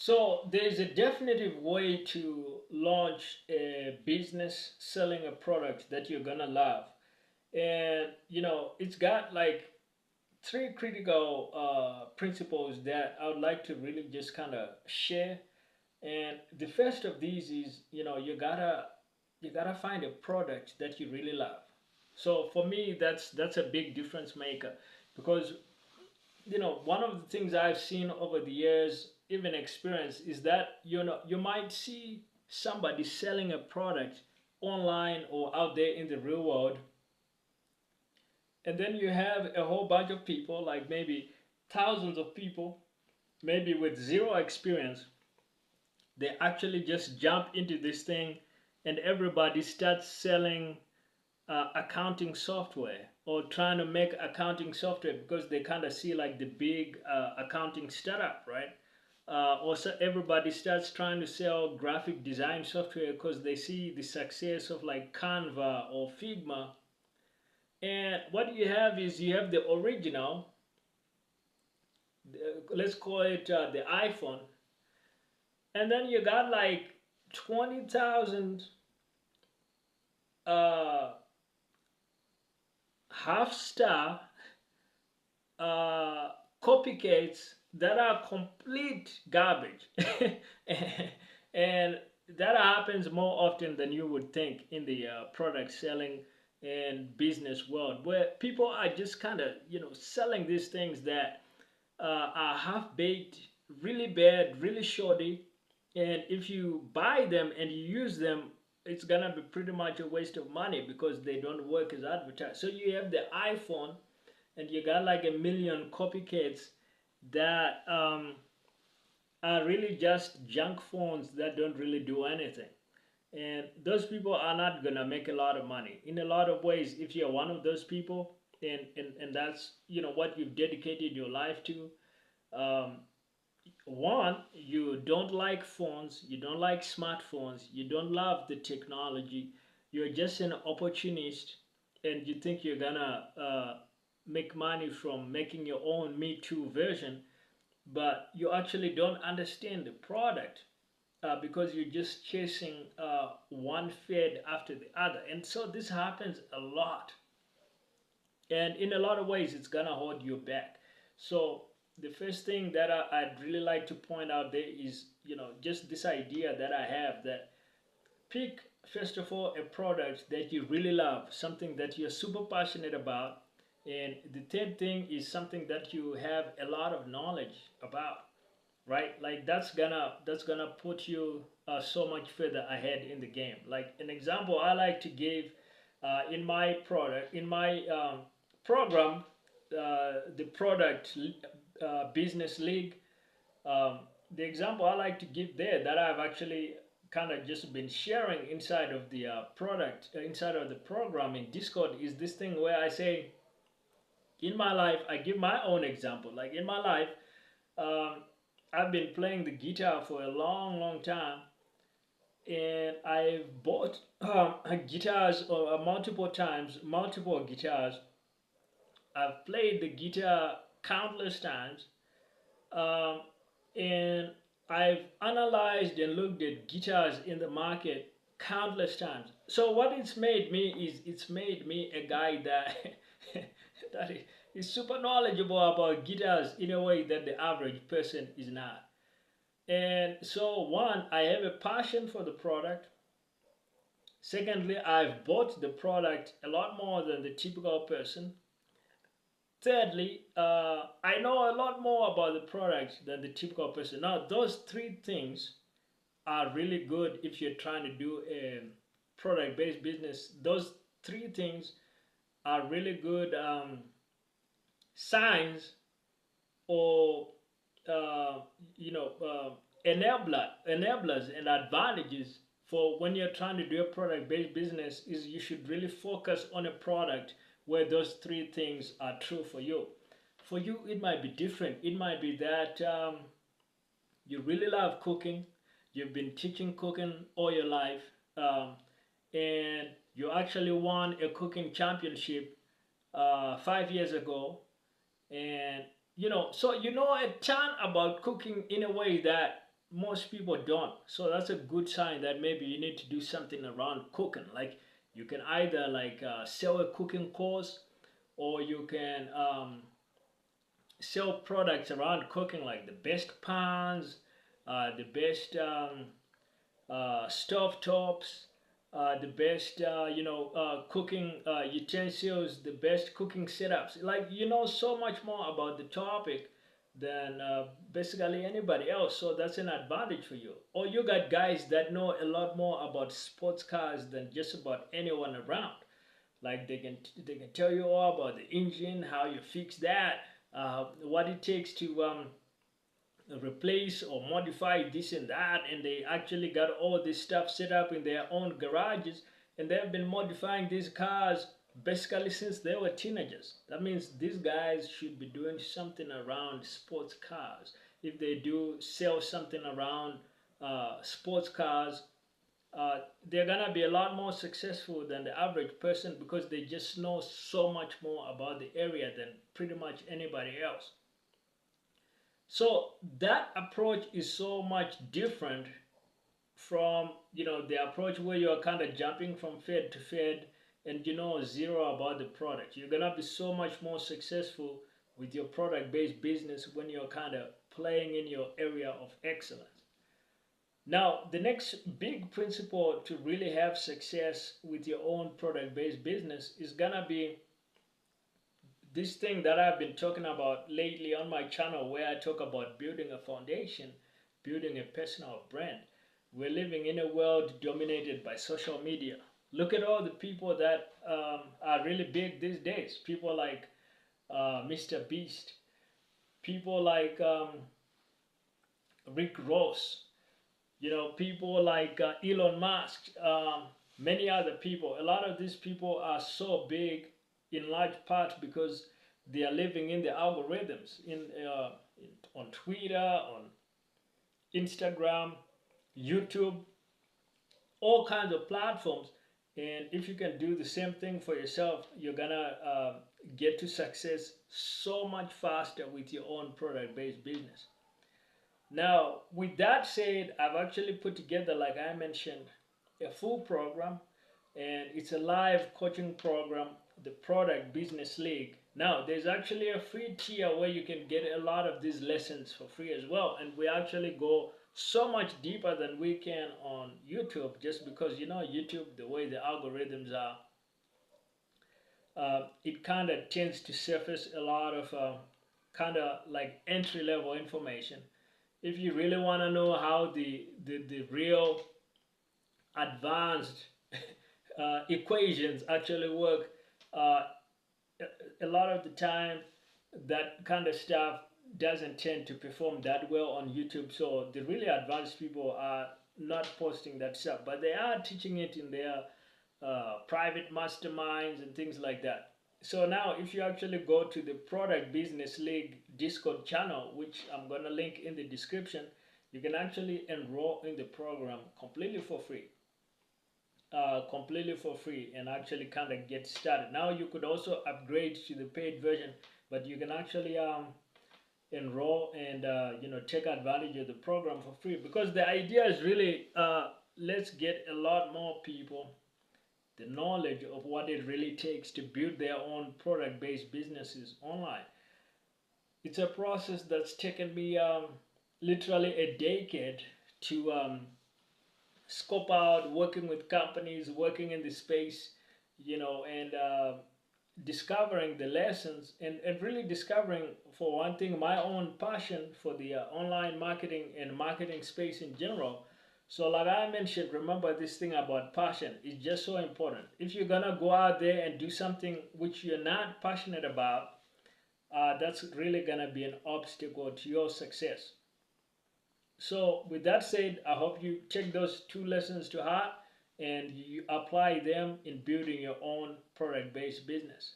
So there's a definitive way to launch a business selling a product that you're gonna love. And it's got like three critical principles that I would like to really just kind of share. And the first of these is, you gotta find a product that you really love. So for me, that's a big difference maker, because one of the things I've seen over the years, even experience, is that you might see somebody selling a product online or out there in the real world, and then you have a whole bunch of people, like maybe thousands of people, maybe with zero experience. They actually just jump into this thing, and everybody starts selling accounting software, or trying to make accounting software because they kind of see like the big accounting startup, right? Also, everybody starts trying to sell graphic design software because they see the success of like Canva or Figma. And what you have is you have the original, let's call it the iPhone, and then you got like 20,000 uh, half star uh, copycats that are complete garbage. And that happens more often than you would think in the product selling and business world, where people are just kind of selling these things that are half baked, really bad, really shoddy. And if you buy them and you use them, it's gonna be pretty much a waste of money because they don't work as advertised. So you have the iPhone, and you got like a million copycats that are really just junk phones that don't really do anything. And those people are not gonna make a lot of money. In a lot of ways, if you're one of those people, and that's what you've dedicated your life to, um, one, you don't like phones, you don't like smartphones, you don't love the technology, you're just an opportunist, and you think you're gonna make money from making your own Me Too version, but you actually don't understand the product, because you're just chasing one fad after the other. And so this happens a lot, and in a lot of ways it's gonna hold you back. So the first thing that I'd really like to point out there is just this idea that I have, that pick first of all a product that you really love, something that you're super passionate about. And the third thing is something that you have a lot of knowledge about, right? Like that's gonna put you so much further ahead in the game. Like an example I like to give, in my product, in my program, the product business league. um, the example I like to give there, that I've actually kind of just been sharing inside of the product, inside of the program in Discord, is this thing where I say, in my life, I give my own example. Like in my life, um, I've been playing the guitar for a long, long time, and I've bought guitars multiple times, multiple guitars. I've played the guitar countless times, um, and I've analyzed and looked at guitars in the market countless times. So what it's made me is, it's made me a guy that that is super knowledgeable about guitars in a way that the average person is not. And so, one, I have a passion for the product. Secondly, I've bought the product a lot more than the typical person. Thirdly, I know a lot more about the product than the typical person. Now, those three things are really good if you're trying to do a product based business. Those three things are really good signs, or uh, you know uh, enablers and advantages for when you're trying to do a product based business. Is you should really focus on a product where those three things are true for you. For you, it might be different. It might be that you really love cooking, you've been teaching cooking all your life, um, and you actually won a cooking championship 5 years ago. And so you know a ton about cooking in a way that most people don't. So that's a good sign that maybe you need to do something around cooking. Like you can either like sell a cooking course, or you can sell products around cooking, like the best pans, the best stove tops, the best cooking utensils, the best cooking setups. Like you know so much more about the topic than basically anybody else. So that's an advantage for you. Or you got guys that know a lot more about sports cars than just about anyone around. Like they can tell you all about the engine, how you fix that, what it takes to replace or modify this and that, and they actually got all this stuff set up in their own garages, and they've been modifying these cars basically since they were teenagers. That means these guys should be doing something around sports cars. If they do sell something around sports cars, they're gonna be a lot more successful than the average person, because they just know so much more about the area than pretty much anybody else. So that approach is so much different from the approach where you're kind of jumping from fed to fed and you know zero about the product. You're gonna be so much more successful with your product-based business when you're kind of playing in your area of excellence. Now, the next big principle to really have success with your own product-based business is gonna be this thing that I've been talking about lately on my channel, where I talk about building a foundation, building a personal brand. We're living in a world dominated by social media. Look at all the people that are really big these days. People like Mr. Beast, people like Rick Ross, people like Elon Musk, many other people. A lot of these people are so big in large part because they are living in the algorithms on Twitter, on Instagram, YouTube, all kinds of platforms. And if you can do the same thing for yourself, you're gonna get to success so much faster with your own product-based business. Now, with that said, I've actually put together, like I mentioned, a full program, and it's a live coaching program, the Product Business League. Now, there's actually a free tier where you can get a lot of these lessons for free as well, and we actually go so much deeper than we can on YouTube, just because YouTube, the way the algorithms are, it kind of tends to surface a lot of kind of like entry level information. If you really want to know how the real advanced equations actually work, uh, a lot of the time that kind of stuff doesn't tend to perform that well on YouTube. So the really advanced people are not posting that stuff, but they are teaching it in their private masterminds and things like that. So now if you actually go to the Product Business League Discord channel, which I'm going to link in the description, you can actually enroll in the program completely for free. And actually kind of get started. Now you could also upgrade to the paid version, but you can actually enroll and take advantage of the program for free, because the idea is really let's get a lot more people the knowledge of what it really takes to build their own product-based businesses online. It's a process that's taken me literally a decade to scope out, working with companies, working in the space, and discovering the lessons, and really discovering, for one thing, my own passion for the online marketing and marketing space in general. So like I mentioned, remember this thing about passion is just so important. If you're gonna go out there and do something which you're not passionate about, that's really gonna be an obstacle to your success. So with that said, I hope you take those two lessons to heart and you apply them in building your own product-based business.